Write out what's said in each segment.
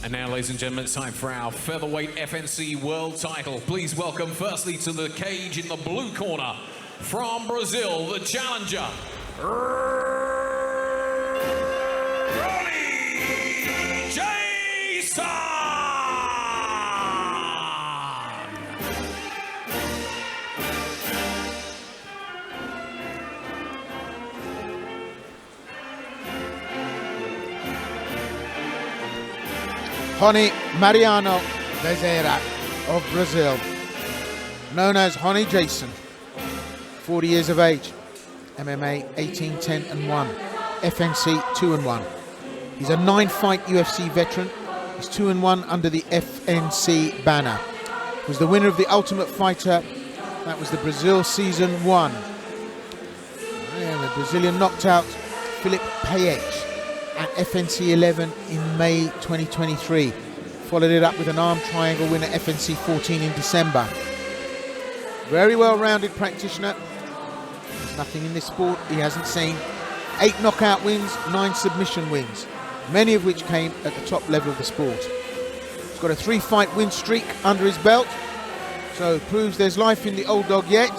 And now, ladies and gentlemen, it's time for our featherweight FNC world title. Please welcome firstly to the cage in the blue corner, from Brazil, the challenger, Rony Jason! Rony Mariano Bezerra of Brazil, known as Rony Jason, 40 years of age, MMA 18-10-1, FNC 2-1. He's a 9-fight UFC veteran. He's 2-1 under the FNC banner. He was the winner of the Ultimate Fighter. That was the Brazil Season 1. And the Brazilian knocked out Philip Paes at FNC 11 in May 2023. Followed it up with an arm triangle win at FNC 14 in December. Very well-rounded practitioner. There's nothing in this sport he hasn't seen. 8 knockout wins, 9 submission wins, many of which came at the top level of the sport. He's got a 3-fight win streak under his belt, so proves there's life in the old dog yet.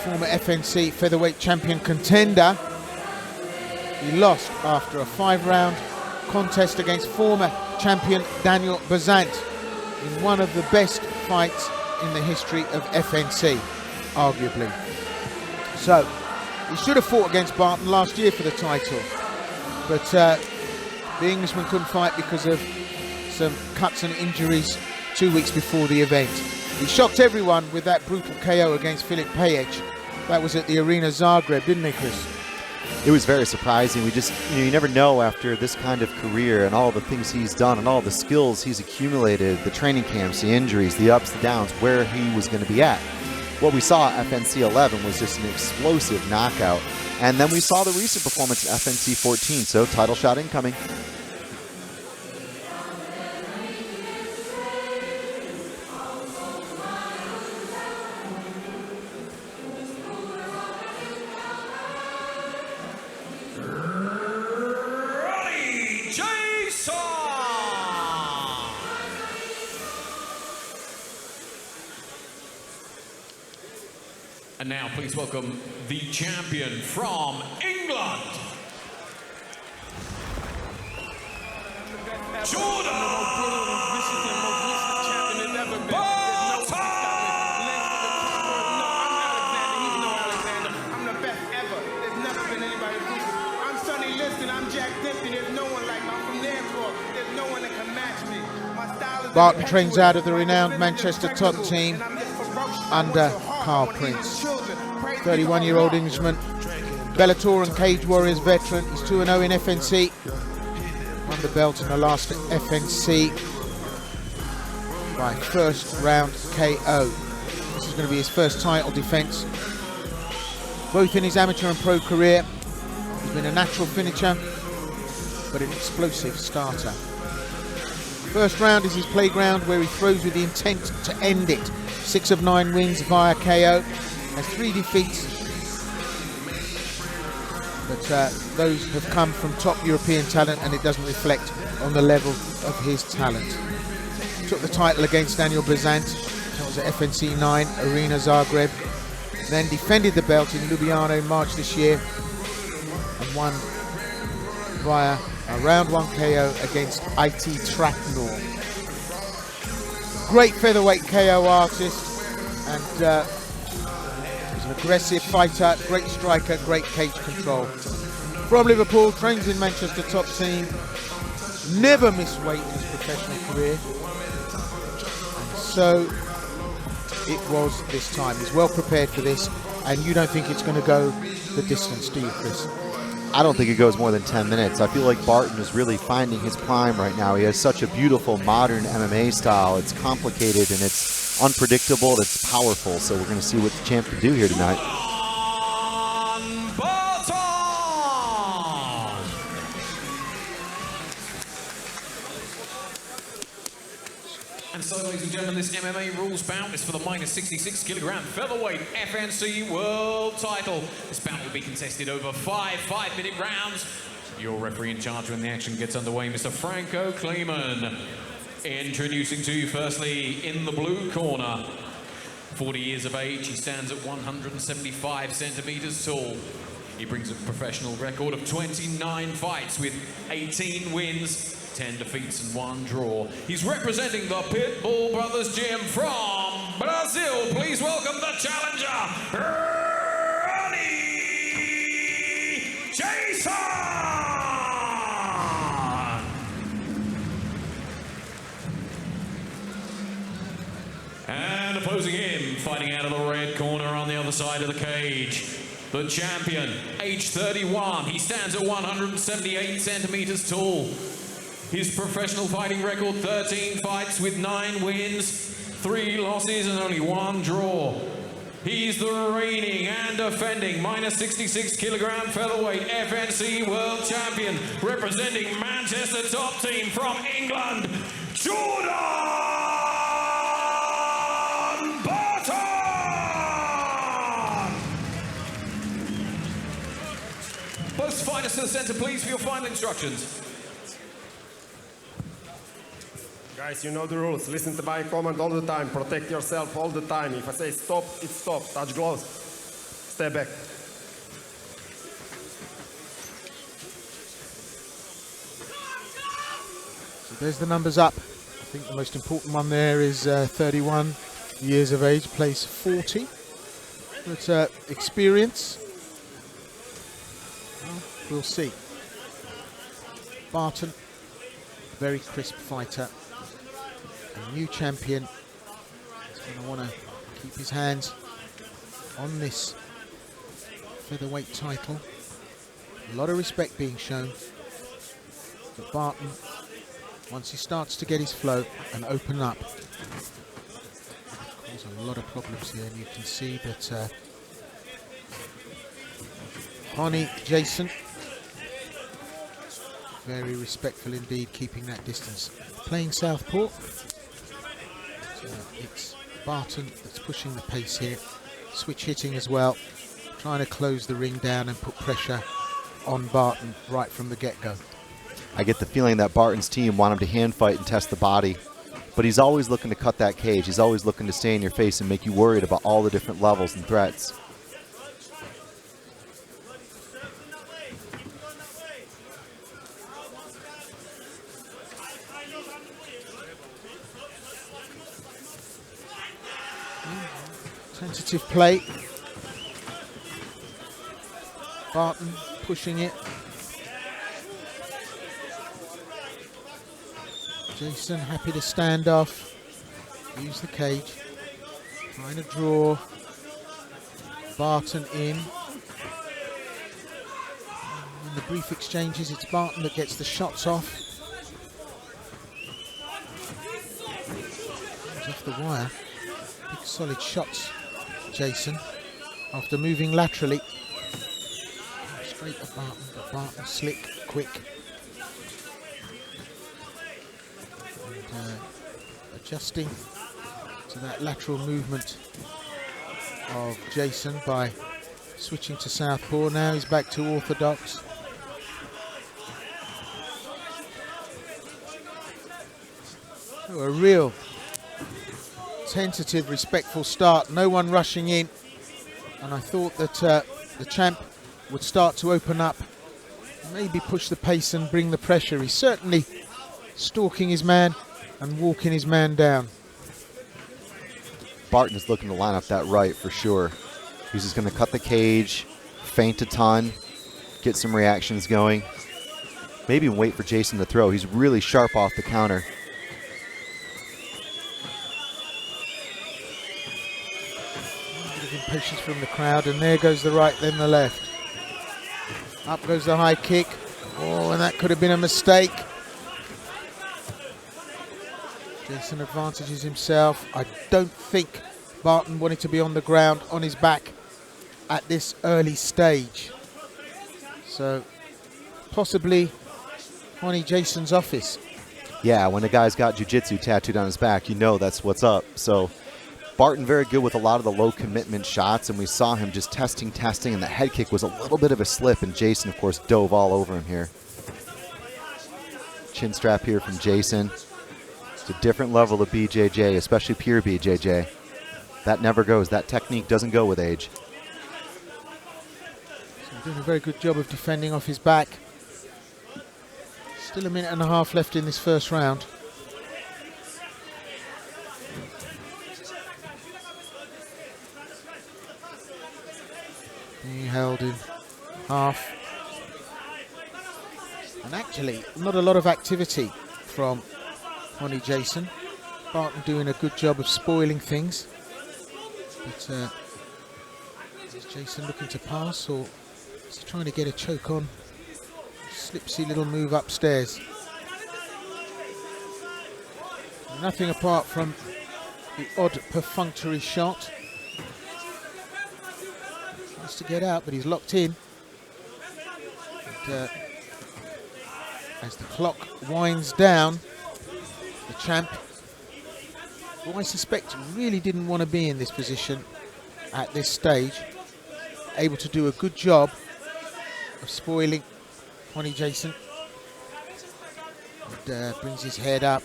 Former FNC featherweight champion contender. He lost after a 5-round contest against former champion Daniel Bazant in one of the best fights in the history of FNC, arguably. So, he should have fought against Barton last year for the title, but the Englishman couldn't fight because of some cuts and injuries 2 weeks before the event. He shocked everyone with that brutal KO against Philip Paes. That was at the Arena Zagreb, didn't he, Chris? It was very surprising. We just, you never know after this kind of career and all the things he's done and all the skills he's accumulated, the training camps, the injuries, the ups, the downs, where he was going to be at. What we saw at FNC 11 was just an explosive knockout. And then we saw the recent performance at FNC 14, so title shot incoming. And now please welcome the champion from England, Jordan Barton! I'm the best ever. There's never been anybody who. I'm Sonny Liston, I'm Jack Dempsey. There's no one like me. I'm from Nairclaw. There's no one that can match me. My style is. Barton trains out of the renowned Manchester top team under Carl Prince. 31-year-old Englishman, Bellator and Cage Warriors veteran. He's 2-0 in FNC. Won the belt in the last FNC by first round KO. This is going to be his first title defense. Both in his amateur and pro career, he's been a natural finisher, but an explosive starter. First round is his playground, where he throws with the intent to end it. 6 of 9 wins via KO. Has 3 defeats, but those have come from top European talent, and it doesn't reflect on the level of his talent. Took the title against Daniel Bazant. That was at FNC 9, Arena Zagreb. Then defended the belt in Ljubljana in March this year and won via a round 1 KO against IT Traknor. Great featherweight KO artist, and an aggressive fighter, great striker, great cage control. From Liverpool, trains in Manchester top team, never missed weight in his professional career. And so it was this time. He's well prepared for this, and you don't think it's going to go the distance, do you, Chris? I don't think it goes more than 10 minutes. I feel like Barton is really finding his prime right now. He has such a beautiful modern MMA style. It's complicated and it's unpredictable, it's powerful. So we're going to see what the champ can do here tonight. And And so, ladies and gentlemen, this MMA rules bout is for the minus 66 kilogram featherweight FNC world title. This bout will be contested over five-minute rounds. Your referee in charge when the action gets underway, Mr. Franco Kleeman. Introducing to you firstly in the blue corner. 40 years of age, he stands at 175 centimeters tall. He brings a professional record of 29 fights with 18 wins, 10 defeats and 1 draw. He's representing the Pitbull Brothers Gym from Brazil. Please welcome the challenger, Rony Jason! And opposing him, fighting out of the red corner on the other side of the cage, the champion, age 31. He stands at 178 centimeters tall. His professional fighting record, 13 fights with 9 wins, 3 losses and only 1 draw. He's the reigning and defending minus 66 kilogram featherweight FNC world champion, representing Manchester top team from England, Jordan! Both fighters to the center, please, for your final instructions. Guys, you know the rules. Listen to my command all the time. Protect yourself all the time. If I say stop, it's stop. Touch gloves. Step back. So there's the numbers up. I think the most important one there is 31 years of age, plays 40. But experience, well, we'll see. Barton, very crisp fighter. A new champion. He's going to want to keep his hands on this featherweight title. A lot of respect being shown. But Barton, once he starts to get his flow and open up, cause a lot of problems here, and you can see that Rony Jason, very respectful indeed, keeping that distance. Playing southpaw. It's Barton that's pushing the pace here. Switch hitting as well, trying to close the ring down and put pressure on Barton right from the get-go. I get the feeling that Barton's team want him to hand fight and test the body, but he's always looking to cut that cage. He's always looking to stay in your face and make you worried about all the different levels and threats. Tentative play. Barton pushing it. Jason happy to stand off. Use the cage. Trying to draw Barton in. In the brief exchanges, it's Barton that gets the shots off. Comes off the wire. Big solid shots. Jason, after moving laterally, straight at Barton, but Barton slick, quick, and adjusting to that lateral movement of Jason by switching to southpaw. Now he's back to orthodox. So a real tentative, respectful start, no one rushing in, and I thought that the champ would start to open up, maybe push the pace and bring the pressure. He's certainly stalking his man and walking his man down. Barton is looking to line up that right for sure. He's just going to cut the cage, feint a ton, get some reactions going, maybe wait for Jason to throw. He's really sharp off the counter. Impatience from the crowd, and there goes the right, then the left. Up goes the high kick. Oh, and that could have been a mistake. Jason advantages himself. I don't think Barton wanted to be on the ground on his back at this early stage. So possibly Rony Jason's office Yeah, when a guy's got jiu-jitsu tattooed on his back, you know that's what's up. So Barton very good with a lot of the low commitment shots, and we saw him just testing, and the head kick was a little bit of a slip, and Jason, of course, dove all over him here. Chin strap here from Jason. It's a different level of BJJ, especially pure BJJ. That never goes. That technique doesn't go with age. So doing a very good job of defending off his back. Still a minute and a half left in this first round. Being held in half. And actually, not a lot of activity from Rony Jason. Barton doing a good job of spoiling things. But is Jason looking to pass, or is he trying to get a choke on? Slipsy little move upstairs. Nothing apart from the odd perfunctory shot. Tries to get out, but he's locked in. And, as the clock winds down, the champ, who I suspect really didn't want to be in this position at this stage, able to do a good job of spoiling Rony Jason. And, brings his head up,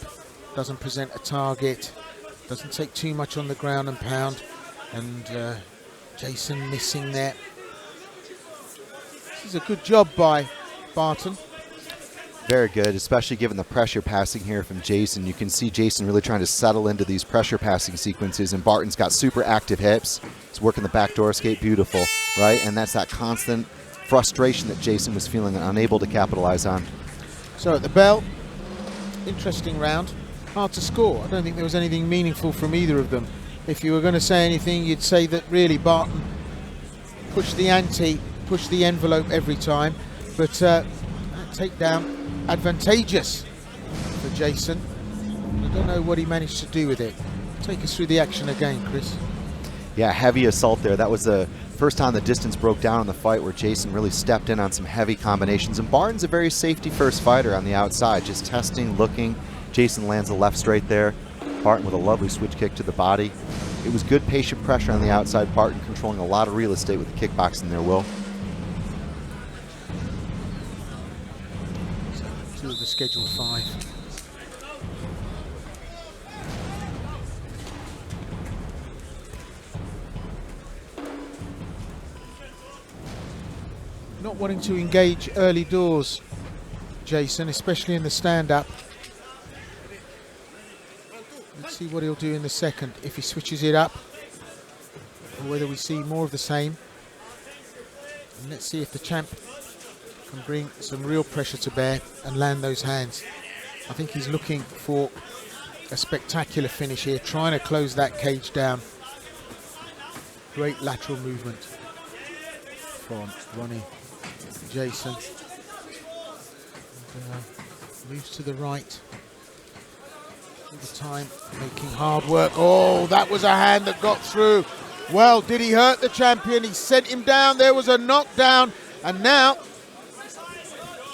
doesn't present a target, doesn't take too much on the ground and pound, and Jason missing there. This is a good job by Barton. Very good, especially given the pressure passing here from Jason. You can see Jason really trying to settle into these pressure passing sequences, and Barton's got super active hips. He's working the backdoor escape, beautiful, right? And that's that constant frustration that Jason was feeling and unable to capitalize on. So at the bell, interesting round. Hard to score. I don't think there was anything meaningful from either of them. If you were going to say anything, you'd say that really Barton pushed the ante, pushed the envelope every time. But that takedown, advantageous for Jason. I don't know what he managed to do with it. Take us through the action again, Chris. Yeah, heavy assault there. That was the first time the distance broke down in the fight, where Jason really stepped in on some heavy combinations. And Barton's a very safety-first fighter on the outside, just testing, looking. Jason lands the left straight there. Barton with a lovely switch kick to the body. It was good patient pressure on the outside. Barton controlling a lot of real estate with the kickboxing there, Will. Two of the scheduled 5. Not wanting to engage early doors, Jason, especially in the stand-up. Let's see what he'll do in the second, if he switches it up, or whether we see more of the same. And let's see if the champ can bring some real pressure to bear and land those hands. I think he's looking for a spectacular finish here, trying to close that cage down. Great lateral movement from Rony Jason. And, moves to the right. All the time making hard work. Oh, that was a hand that got through. Well, did he hurt the champion? He sent him down. There was a knockdown. And now,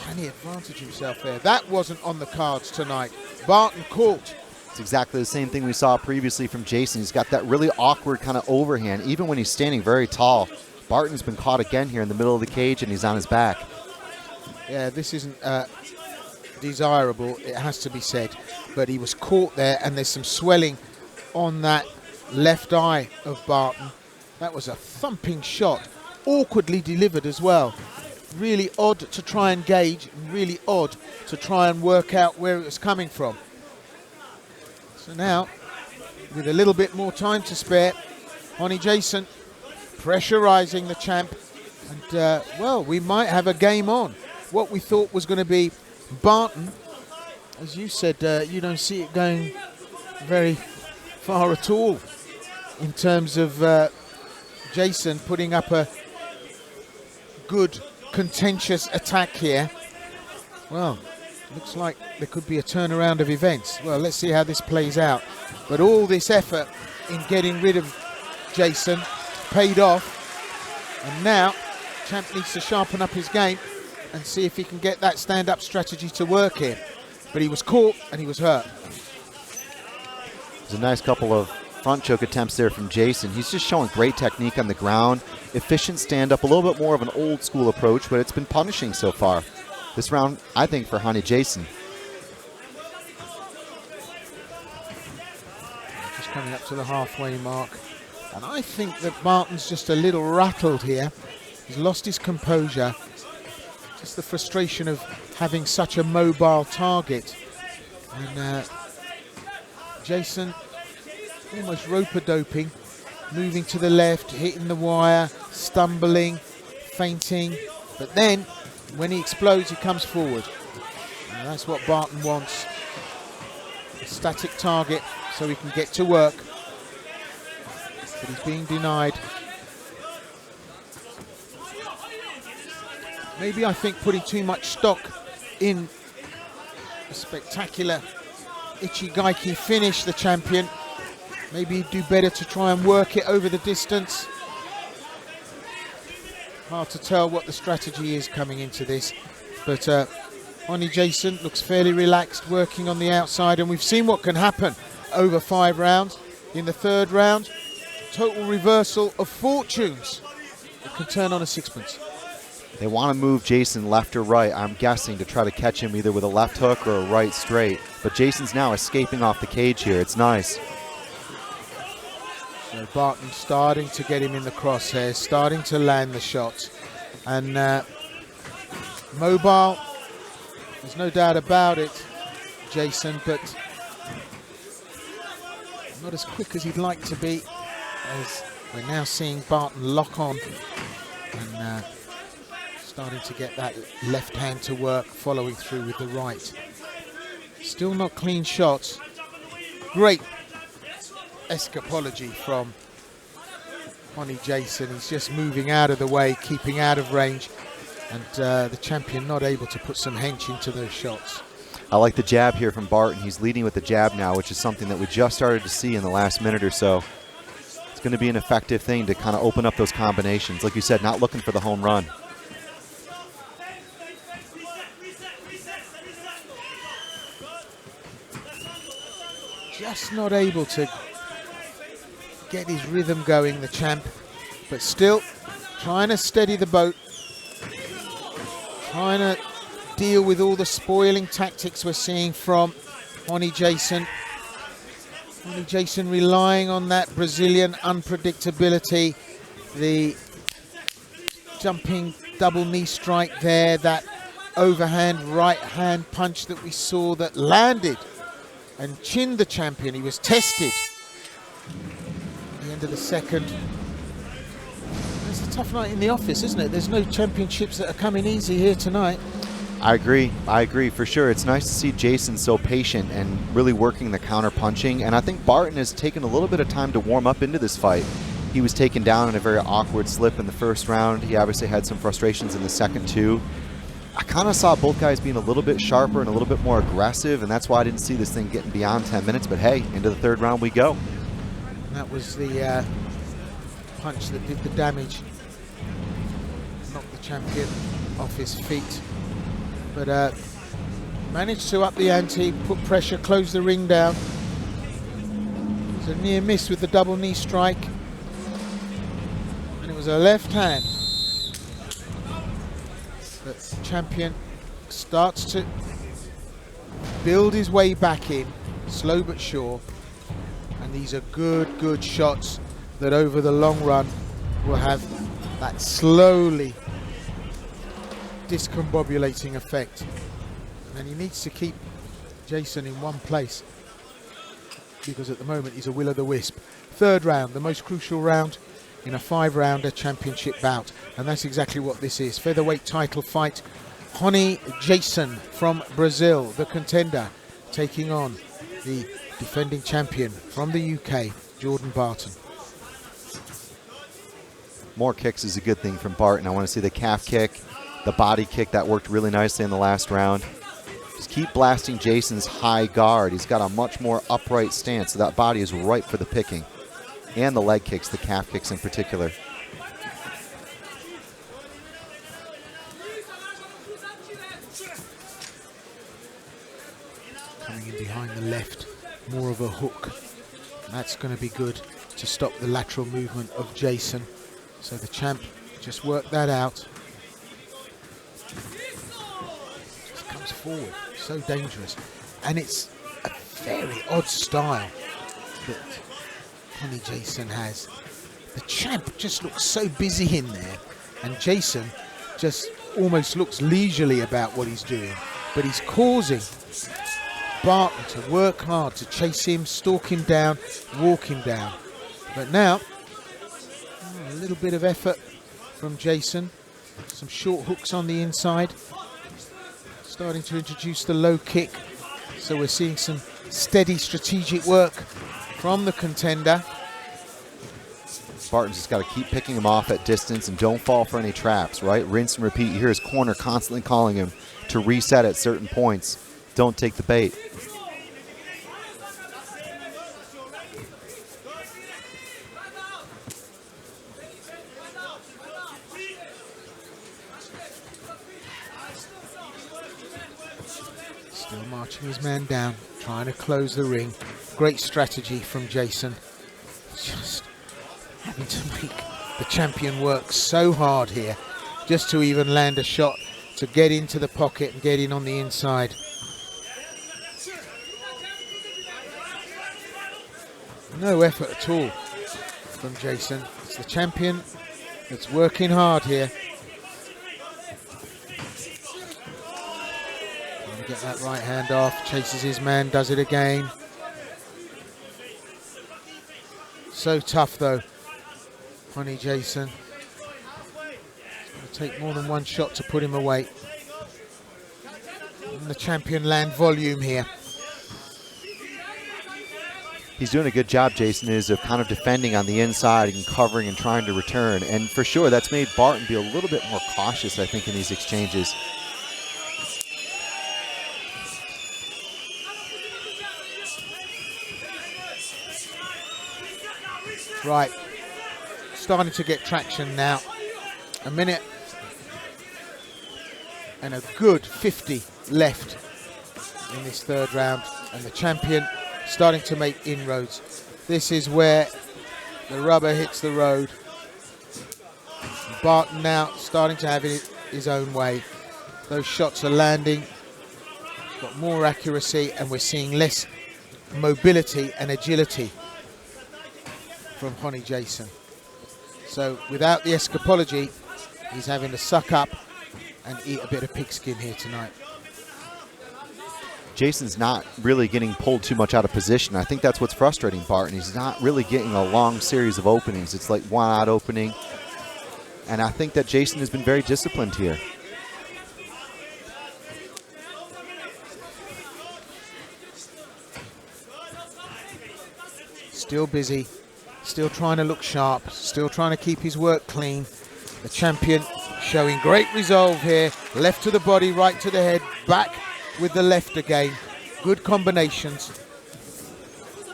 can he advantage himself there? That wasn't on the cards tonight. Barton caught. It's exactly the same thing we saw previously from Jason. He's got that really awkward kind of overhand, even when he's standing very tall. Barton's been caught again here in the middle of the cage, and he's on his back. Yeah, this isn't desirable, it has to be said. But he was caught there, and there's some swelling on that left eye of Barton. That was a thumping shot, awkwardly delivered as well. Really odd to try and gauge, really odd to try and work out where it was coming from. So now, with a little bit more time to spare, Rony Jason pressurizing the champ. And, well, we might have a game on. What we thought was going to be Barton, as you said, you don't see it going very far at all in terms of Jason putting up a good, contentious attack here. Well, looks like there could be a turnaround of events. Well, let's see how this plays out. But all this effort in getting rid of Jason paid off. And now, champ needs to sharpen up his game and see if he can get that stand-up strategy to work here. but he was caught and he was hurt. There's a nice couple of front choke attempts there from Jason. He's just showing great technique on the ground, efficient stand-up, a little bit more of an old-school approach, but it's been punishing so far. This round, I think, for Rony Jason. Just coming up to the halfway mark. And I think that Barton's just a little rattled here. He's lost his composure. Just the frustration of having such a mobile target. And Jason almost rope-a-doping, moving to the left, hitting the wire, stumbling, feinting. But then, when he explodes, he comes forward. And that's what Barton wants. A static target so he can get to work. But he's being denied. Maybe I think putting too much stock in a spectacular Ichigaiki finish, the champion. Maybe he'd do better to try and work it over the distance. Hard to tell what the strategy is coming into this. But Rony Jason looks fairly relaxed, working on the outside, and we've seen what can happen over 5 rounds. In the 3rd round, total reversal of fortunes. It can turn on a sixpence. They want to move Jason left or right, I'm guessing, to try to catch him either with a left hook or a right straight. But Jason's now escaping off the cage here. It's nice. So Barton starting to get him in the crosshairs, starting to land the shots. And mobile, there's no doubt about it, Jason, but not as quick as he'd like to be, as we're now seeing Barton lock on and starting to get that left hand to work, following through with the right. Still not clean shots. Great escapology from Rony Jason. He's just moving out of the way, keeping out of range, and the champion not able to put some hench into those shots. I like the jab here from Barton. He's leading with the jab now, which is something that we just started to see in the last minute or so. It's going to be an effective thing to kind of open up those combinations. Like you said, not looking for the home run. Just not able to get his rhythm going, the champ, but still trying to steady the boat, trying to deal with all the spoiling tactics we're seeing from Rony Jason. Rony Jason relying on that Brazilian unpredictability, the jumping double knee strike there, that overhand right hand punch that we saw that landed and chinned the champion. He was tested at the end of the 2nd. It's a tough night in the office, isn't it? There's no championships that are coming easy here tonight. I agree for sure. It's nice to see Jason so patient and really working the counter punching, and I think Barton has taken a little bit of time to warm up into this fight. He was taken down in a very awkward slip in the 1st round. He obviously had some frustrations in the 2nd too. I kind of saw both guys being a little bit sharper and a little bit more aggressive, and that's why I didn't see this thing getting beyond 10 minutes. But hey, into the 3rd round we go. That was the punch that did the damage. Knocked the champion off his feet. But managed to up the ante, put pressure, close the ring down. It was a near miss with the double knee strike. And it was a left hand. The champion starts to build his way back in, slow but sure. And these are good shots that over the long run will have that slowly discombobulating effect. And he needs to keep Jason in one place, because at the moment he's a will-o'-the-wisp. 3rd round, the most crucial round in a 5-rounder championship bout, and that's exactly what this is. Featherweight title fight. Rony Jason from Brazil, the contender, taking on the defending champion from the UK, Jordan Barton. More kicks is a good thing from Barton. I want to see the calf kick, the body kick that worked really nicely in the last round. Just keep blasting Jason's high guard. He's got a much more upright stance, so that body is ripe for the picking. And the leg kicks, the calf kicks in particular. coming in behind the left, more of a hook. That's going to be good to stop the lateral movement of Jason. So the champ just worked that out. Just comes forward, so dangerous. And it's a very odd style that Rony Jason has. The champ just looks so busy in there, and Jason just almost looks leisurely about what he's doing. But he's causing Barton to work hard to chase him, stalk him down, walk him down. But now, a little bit of effort from Jason. Some short hooks on the inside. Starting to introduce the low kick. So we're seeing some steady strategic work from the contender. Barton's just got to keep picking him off at distance and don't fall for any traps, right? Rinse and repeat. You hear his corner constantly calling him to reset at certain points. Don't take the bait. Still marching his man down, trying to close the ring. Great strategy from Jason. Just having to make the champion work so hard here just to even land a shot, to get into the pocket and get in on the inside. No effort at all from Jason. It's the champion that's working hard here. Trying to get that right hand off, chases his man, does it again. So tough though, Rony Jason. It's going to take more than one shot to put him away. And the champion land volume here. He's doing a good job, Jason, is of kind of defending on the inside and covering and trying to return. And for sure, that's made Barton be a little bit more cautious, I think, in these exchanges. Right, starting to get traction now. A minute and a good 50 left in this third round, and the champion starting to make inroads. This is where the rubber hits the road. Barton now starting to have it his own way. Those shots are landing, got more accuracy, and we're seeing less mobility and agility from Rony Jason. So without the escapology, he's having to suck up and eat a bit of pigskin here tonight. Jason's not really getting pulled too much out of position. I think that's what's frustrating Barton. He's not really getting a long series of openings. It's like one odd opening. And I think that Jason has been very disciplined here. Still busy, still trying to look sharp, still trying to keep his work clean. The champion showing great resolve here. Left to the body, right to the head, back with the left again. Good combinations.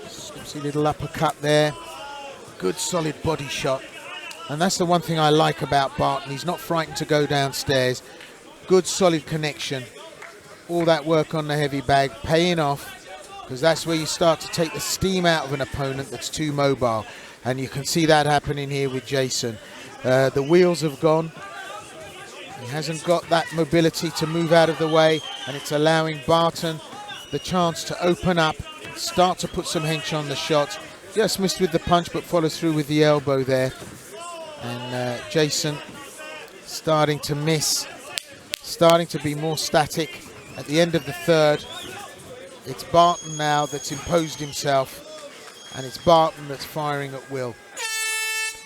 See a little uppercut there. Good solid body shot. And that's the one thing I like about Barton. He's not frightened to go downstairs. Good solid connection. All that work on the heavy bag paying off, because that's where you start to take the steam out of an opponent that's too mobile. And you can see that happening here with Jason. The wheels have gone. He hasn't got that mobility to move out of the way, and it's allowing Barton the chance to open up, start to put some hench on the shot. Just missed with the punch, but follows through with the elbow there. And Jason starting to miss, starting to be more static. At the end of the third, it's Barton now that's imposed himself, and it's Barton that's firing at will.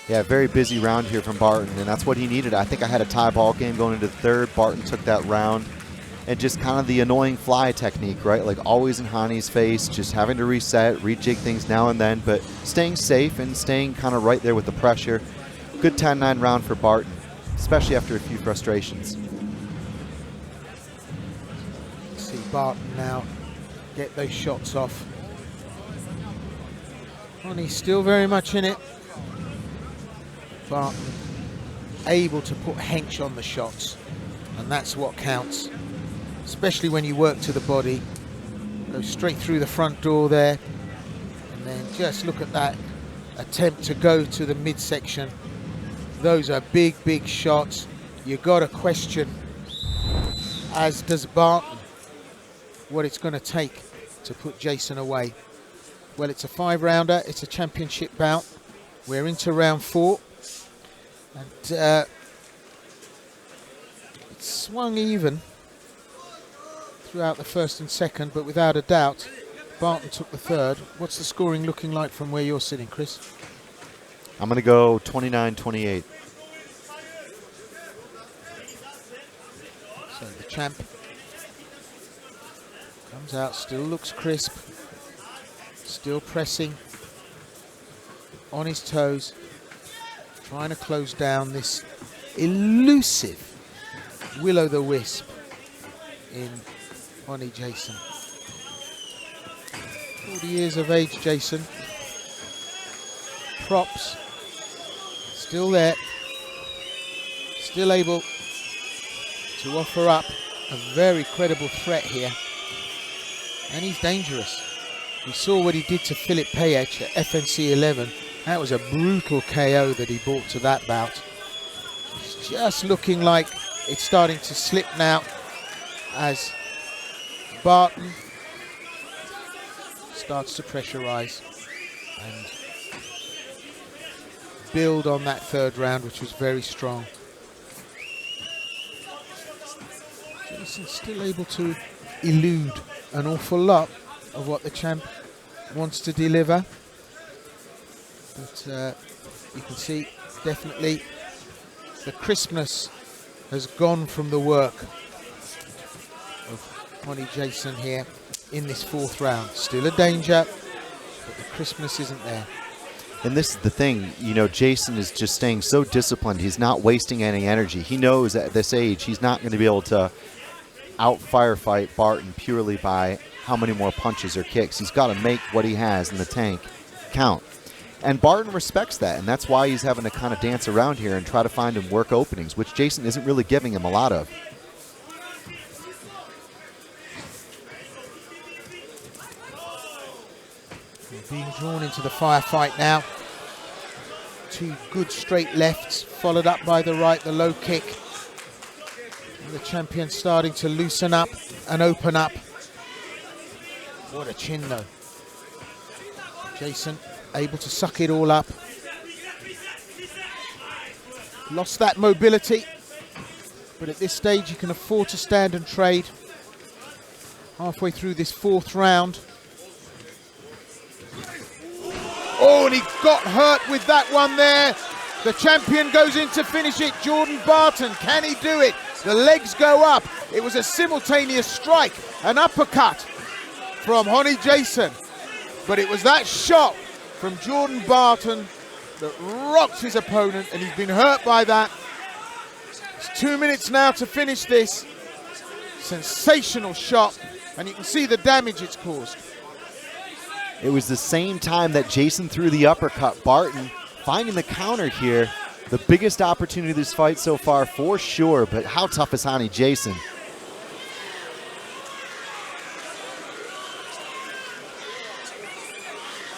Yeah, very busy round here from Barton, and that's what he needed. I think I had a tie ball game going into the third. Barton took that round, and just kind of the annoying fly technique, right? Like always in Rony's face, just having to reset, rejig things now and then, but staying safe and staying kind of right there with the pressure. Good 10-9 round for Barton, especially after a few frustrations. See Barton now get those shots off. Rony's still very much in it. Barton able to put hench on the shots, and that's what counts, especially when you work to the body, Goes straight through the front door there. And then just look at that attempt to go to the midsection. Those are big, big shots. You got to question, as does Barton, what it's going to take to put Jason away. Well, it's a 5-rounder. It's a championship bout. We're into round 4. And it swung even throughout the first and second, but without a doubt, Barton took the third. What's the scoring looking like from where you're sitting, Chris? I'm going to go 29-28. So the champ comes out, still looks crisp, still pressing, on his toes, trying to close down this elusive will-o'-the-wisp in Rony Jason. 40 years of age, Jason. Props, still there, still able to offer up a very credible threat here. And he's dangerous. We saw what he did to Philip Payech at FNC 11. That was a brutal KO that he brought to that bout. It's just looking like it's starting to slip now as Barton starts to pressurize and build on that third round, which was very strong. Jason's still able to elude an awful lot of what the champ wants to deliver. But you can see definitely the crispness has gone from the work of Rony Jason here in this 4th round. Still a danger, but the crispness isn't there. And this is the thing, you know, Jason is just staying so disciplined. He's not wasting any energy. He knows at this age he's not going to be able to out-firefight Barton purely by how many more punches or kicks. He's got to make what he has in the tank count. And Barton respects that, and that's why he's having to kind of dance around here and try to find and work openings, which Jason isn't really giving him a lot of. Being drawn into the firefight now. 2 good straight lefts, followed up by the right, the low kick. And the champion starting to loosen up and open up. What a chin though. Jason able to suck it all up. Lost that mobility, but at this stage you can afford to stand and trade. Halfway through this 4th round. Oh, and he got hurt with that one there. The champion goes in to finish it. Jordan Barton, can he do it? The legs go up. It was a simultaneous strike, an uppercut from Rony Jason. But it was that shot from Jordan Barton that rocked his opponent, and he's been hurt by that. It's 2 minutes now to finish this. Sensational shot, and you can see the damage it's caused. It was the same time that Jason threw the uppercut. Barton finding the counter here. The biggest opportunity of this fight so far for sure, but how tough is Rony Jason?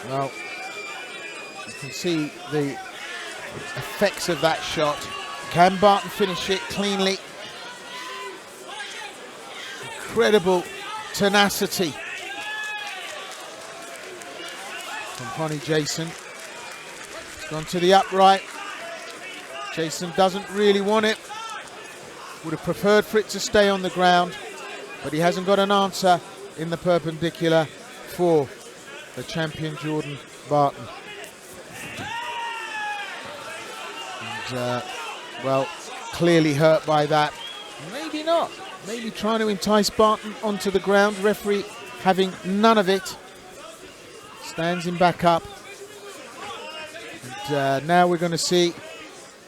Well, you can see the effects of that shot. Can Barton finish it cleanly? Incredible tenacity from Rony Jason. It's gone to the upright. Jason doesn't really want it. Would have preferred for it to stay on the ground, but he hasn't got an answer in the perpendicular for the champion Jordan Barton. And, well, clearly hurt by that. Maybe not. Maybe trying to entice Barton onto the ground. Referee having none of it. Stands him back up. And now we're going to see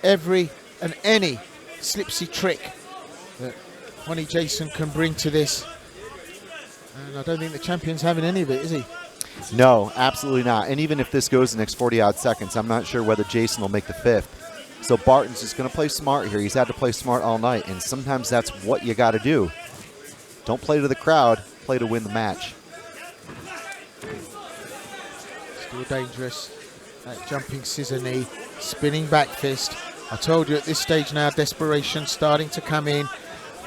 every and any slipsy trick that Rony Jason can bring to this. And I don't think the champion's having any of it, is he? No, absolutely not. And even if this goes the next 40-odd seconds, I'm not sure whether Jason will make the 5th. So Barton's just going to play smart here. He's had to play smart all night, and sometimes that's what you got to do. Don't play to the crowd, play to win the match. Still dangerous. That jumping scissor knee, spinning back fist. I told you at this stage now, desperation starting to come in.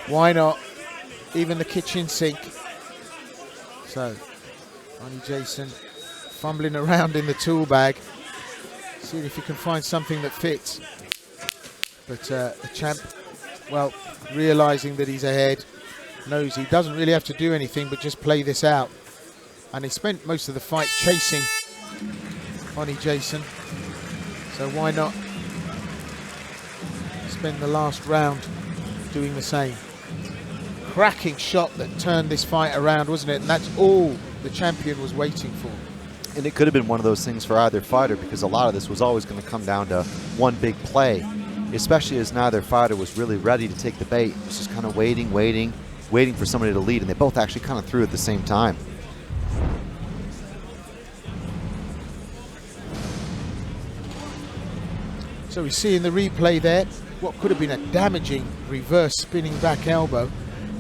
Why not? Even the kitchen sink. So, Rony Jason fumbling around in the tool bag. See if you can find something that fits. But the champ, well, realizing that he's ahead, knows he doesn't really have to do anything but just play this out. And he spent most of the fight chasing Rony Jason. So why not spend the last round doing the same? Cracking shot that turned this fight around, wasn't it? And that's all the champion was waiting for. And it could have been one of those things for either fighter, because a lot of this was always going to come down to one big play, especially as neither fighter was really ready to take the bait. It was just kind of waiting for somebody to lead, and they both actually kind of threw at the same time. So we see in the replay there what could have been a damaging reverse spinning back elbow,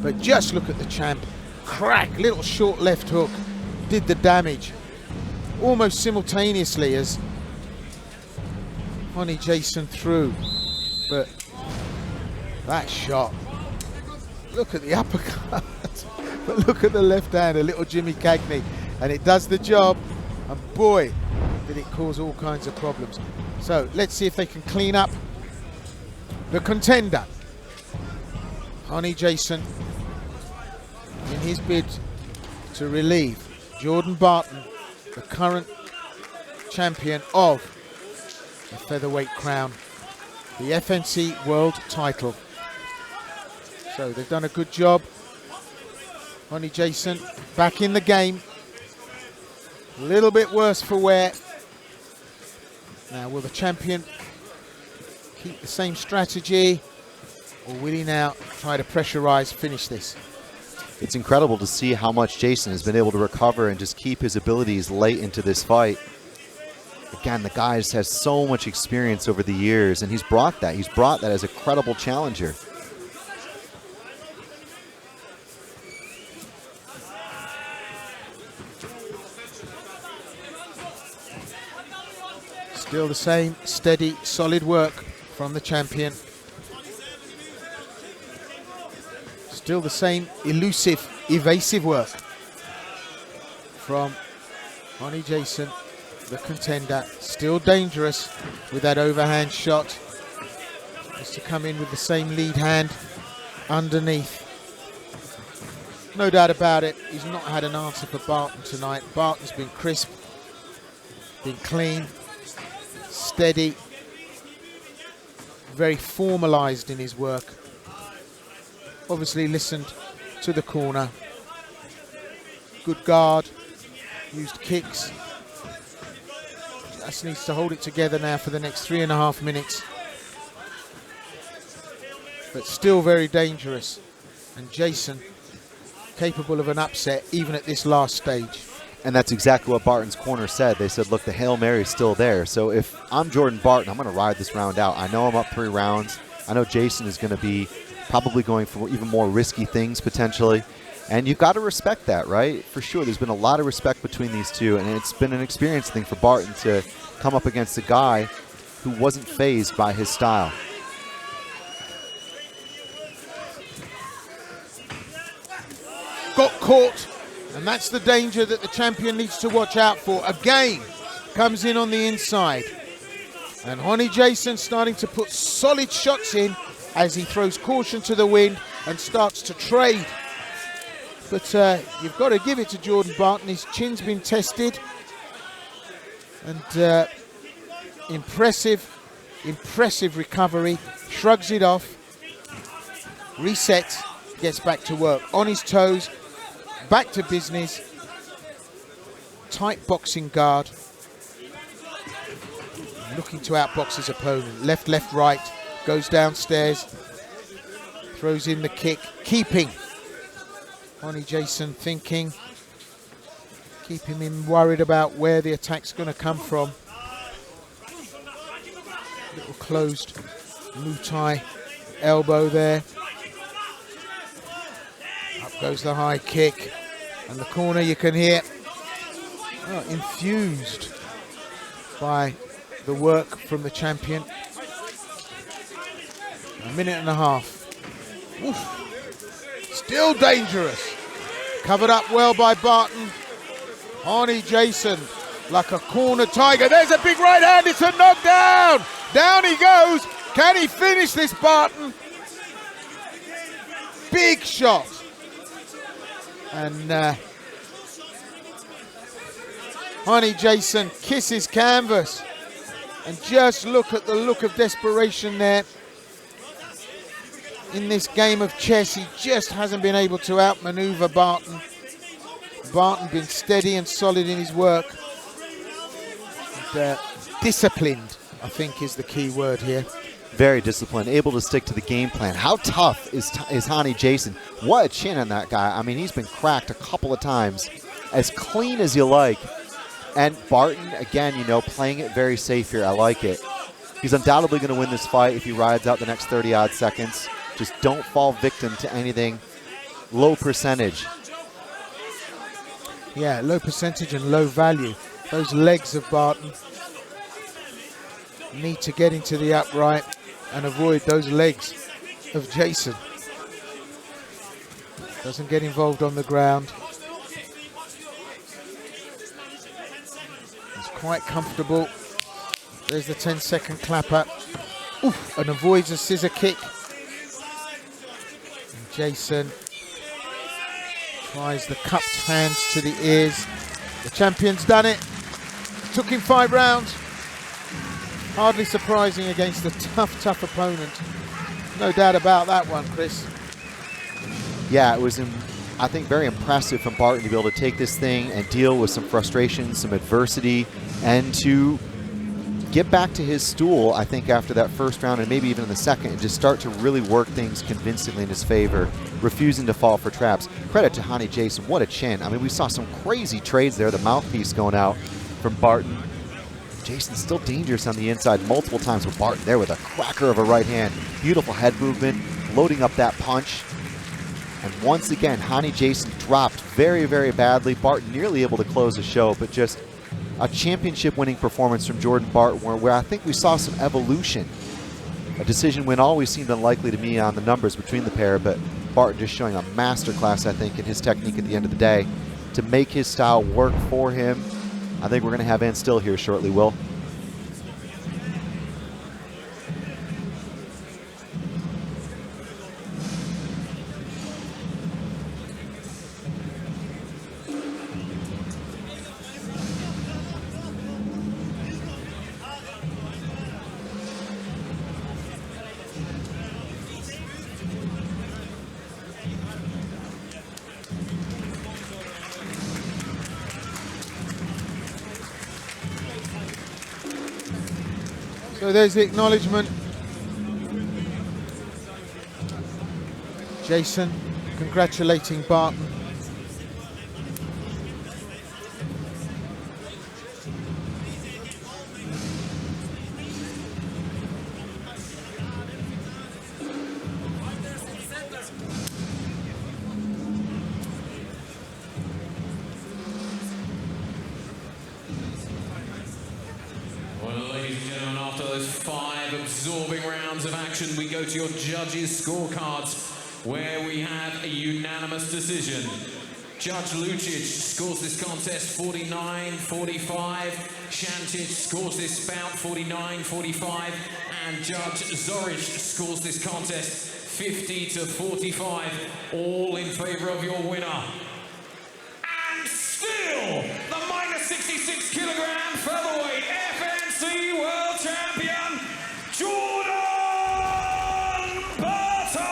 but just look at the champ. Crack, little short left hook, did the damage almost simultaneously as Rony Jason threw. But that shot, look at the uppercut, but look at the left hand, a little Jimmy Cagney, and it does the job, and boy, did it cause all kinds of problems. So let's see if they can clean up the contender. Rony Jason, in his bid to relieve Jordan Barton, the current champion of the featherweight crown, the FNC world title. So they've done a good job. Rony Jason back in the game. A little bit worse for wear. Now will the champion keep the same strategy, or will he now try to pressurize, finish this? It's incredible to see how much Jason has been able to recover and just keep his abilities late into this fight. Again, the guy just has so much experience over the years, and he's brought that. He's brought that as a credible challenger. Still the same steady, solid work from the champion. Still the same elusive, evasive work from Rony Jason, the contender. Still dangerous with that overhand shot. Just to come in with the same lead hand underneath. No doubt about it, he's not had an answer for Barton tonight. Barton's been crisp, been clean, steady, very formalized in his work. Obviously listened to the corner. Good guard, used kicks. Just needs to hold it together now for the next 3.5 minutes. But still very dangerous. And Jason capable of an upset even at this last stage. And that's exactly what Barton's corner said. They said, look, the Hail Mary's still there. So if I'm Jordan Barton, I'm going to ride this round out. I know I'm up 3 rounds. I know Jason is going to be probably going for even more risky things potentially. And you've got to respect that, right? For sure, there's been a lot of respect between these two, and it's been an experience thing for Barton to come up against a guy who wasn't fazed by his style. Got caught, and that's the danger that the champion needs to watch out for. Again, comes in on the inside. And Rony Jason starting to put solid shots in as he throws caution to the wind and starts to trade. But you've got to give it to Jordan Barton. His chin's been tested. And impressive recovery. Shrugs it off. Resets. Gets back to work. On his toes. Back to business. Tight boxing guard. Looking to outbox his opponent. Left, left, right. Goes downstairs. Throws in the kick. Keeping Rony Jason thinking. Keeping him worried about where the attack's going to come from. Little closed Muay Thai elbow there. Up goes the high kick. And the corner you can hear infused by the work from the champion. A minute and a half. Oof. Still dangerous. Covered up well by Barton. Rony Jason like a corner tiger. There's a big right hand. It's a knockdown. Down he goes. Can he finish this, Barton? Big shot. And Rony Jason kisses canvas. And just look at the look of desperation there. In this game of chess, he just hasn't been able to outmaneuver Barton. Barton been steady and solid in his work. And, disciplined, I think, is the key word here. Very disciplined, able to stick to the game plan. How tough is Rony Jason? What a chin on that guy. I mean, he's been cracked a couple of times. As clean as you like. And Barton, again, you know, playing it very safe here. I like it. He's undoubtedly going to win this fight if he rides out the next 30-odd seconds. Just don't fall victim to anything low percentage. Yeah, low percentage and low value. Those legs of Barton need to get into the upright and avoid those legs of Jason. Doesn't get involved on the ground. He's quite comfortable. There's the 10-second clapper. Oof, and avoids a scissor kick. And Jason tries the cupped hands to the ears. The champion's done it. Took him 5 rounds. Hardly surprising against a tough opponent. No doubt about that one, Chris. Yeah, it was, I think, very impressive from Barton to be able to take this thing and deal with some frustration, some adversity, and to get back to his stool, I think, after that first round and maybe even in the second, and just start to really work things convincingly in his favor, refusing to fall for traps. Credit to Rony Jason. What a chin. I mean, we saw some crazy trades there, the mouthpiece going out from Barton. Jason's still dangerous on the inside multiple times with Barton there with a cracker of a right hand. Beautiful head movement, loading up that punch. And once again, Rony Jason dropped very, very badly. Barton nearly able to close the show, but just a championship-winning performance from Jordan Barton where I think we saw some evolution. A decision win always seemed unlikely to me on the numbers between the pair, but Barton just showing a masterclass, I think, in his technique at the end of the day to make his style work for him. I think we're going to have Ann Still here shortly, Will. So there's the acknowledgement. Jason congratulating Barton. Absorbing rounds of action, we go to your judges' scorecards, where we have a unanimous decision. Judge Lucic scores this contest 49-45. Shantic scores this bout 49-45. And Judge Zoric scores this contest 50-45. All in favor of your winner. And still, the minus 66 kilogram featherweight FNC World Champion, Jordan Barton!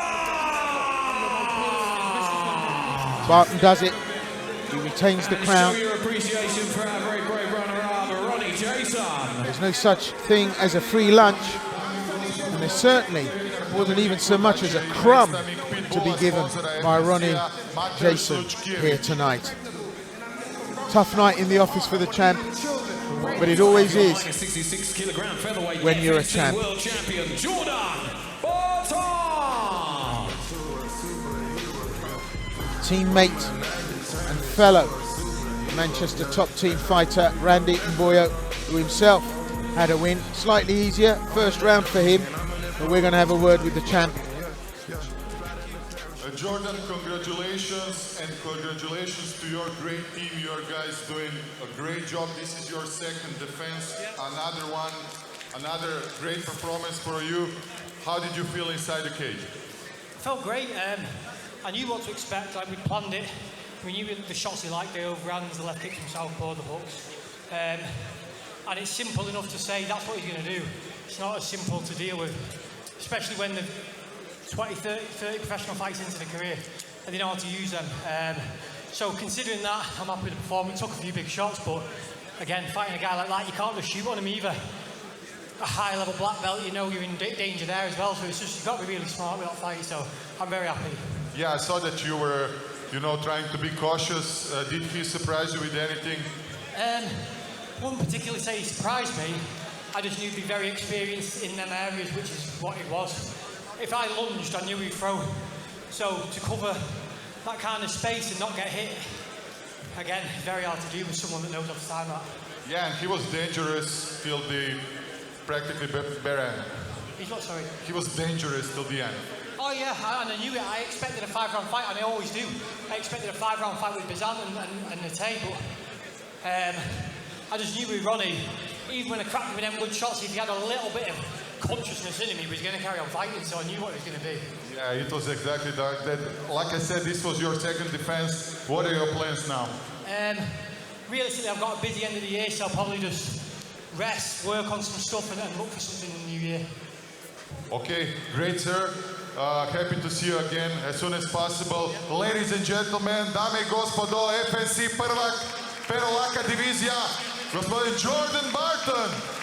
Barton does it. He retains the crown. Show your appreciation for our very brave runner-up, Rony Jason. There's no such thing as a free lunch, and there certainly wasn't even so much as a crumb to be given by Rony Jason here tonight. Tough night in the office for the champ, but it always is when you're a champ. World champion Jordan Barton! Teammate and fellow Manchester top team fighter Randy Mboyo, who himself had a win. Slightly easier first round for him, but we're going to have a word with the champ. Jordan, congratulations, and congratulations to your great team. You guys doing a great job. This is your second defense. Another one, another great performance for you. How did you feel inside the cage? I felt great. I knew what to expect. Like, we planned it. We knew the shots he liked, the overhands, the left kicks from southpaw, the hooks. And it's simple enough to say that's what he's going to do. It's not as simple to deal with, especially when the 20, 30 professional fights into the career and they know how to use them. So considering that, I'm happy with the performance. Took a few big shots, but again, fighting a guy like that, you can't just shoot on him either. A high level black belt, you know you're in danger there as well, so it's just, you've got to be really smart with that fight, so I'm very happy. Yeah, I saw that you were, trying to be cautious. Did he surprise you with anything? Wouldn't particularly say he surprised me. I just knew he'd be very experienced in them areas, which is what it was. If I lunged, I knew he'd throw. So to cover that kind of space and not get hit, again, very hard to do with someone that knows how to time that. Yeah, and he was dangerous till the practically bare end. He's what, sorry? He was dangerous till the end. Oh yeah, and I knew it. I expected a 5-round fight, and I always do. I expected a 5-round fight with Bizan and Nate, but I just knew with Ronnie, even when I cracked him with them good shots, if he had a little bit of consciousness in him, he was going to carry on fighting, so I knew what it was going to be. Yeah, it was exactly that. Like I said, this was your second defense. What are your plans now? Realistically, I've got a busy end of the year, so I'll probably just rest, work on some stuff, and look for something in the new year. Okay, great, sir. Happy to see you again as soon as possible. Ladies and gentlemen, dame i gospodo, FNC prvak, laka divizija, gospodin Jordan Barton.